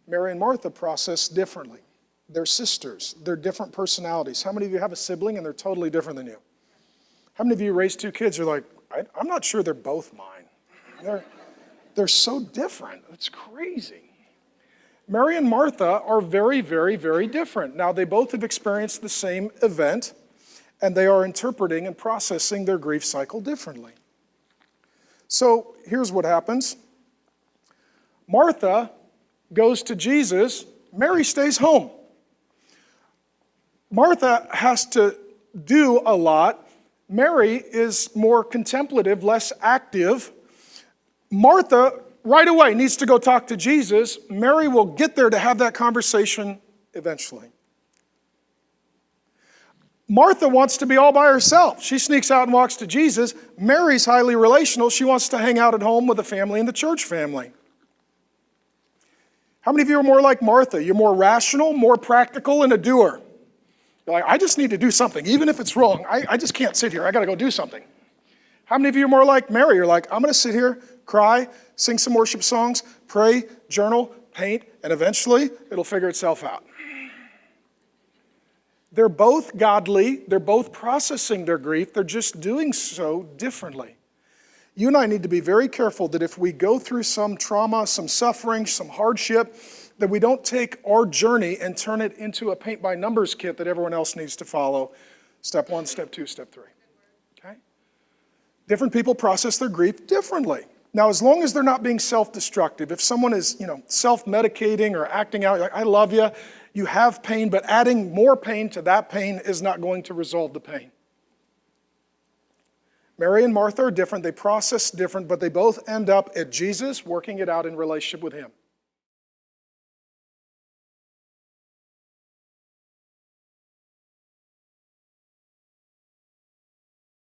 Mary and Martha process differently. They're sisters. They're different personalities. How many of you have a sibling and they're totally different than you? How many of you raise two kids, you're like, I'm not sure they're both mine. They're so different. It's crazy. Mary and Martha are very, very, very different. Now, they both have experienced the same event, and they are interpreting and processing their grief cycle differently. So here's what happens. Martha goes to Jesus. Mary stays home. Martha has to do a lot. Mary is more contemplative, less active. Martha, right away, needs to go talk to Jesus. Mary will get there to have that conversation eventually. Martha wants to be all by herself. She sneaks out and walks to Jesus. Mary's highly relational. She wants to hang out at home with the family and the church family. How many of you are more like Martha? You're more rational, more practical, and a doer. You're like, I just need to do something, even if it's wrong. I just can't sit here. I got to go do something. How many of you are more like Mary? You're like, I'm going to sit here, cry, sing some worship songs, pray, journal, paint, and eventually it'll figure itself out. They're both godly. They're both processing their grief. They're just doing so differently. You and I need to be very careful that if we go through some trauma, some suffering, some hardship, that we don't take our journey and turn it into a paint-by-numbers kit that everyone else needs to follow. Step 1, step 2, step 3. Okay? Different people process their grief differently. Now, as long as they're not being self-destructive, if someone is, self-medicating or acting out, like, I love you, you have pain, but adding more pain to that pain is not going to resolve the pain. Mary and Martha are different. They process different, but they both end up at Jesus, working it out in relationship with him.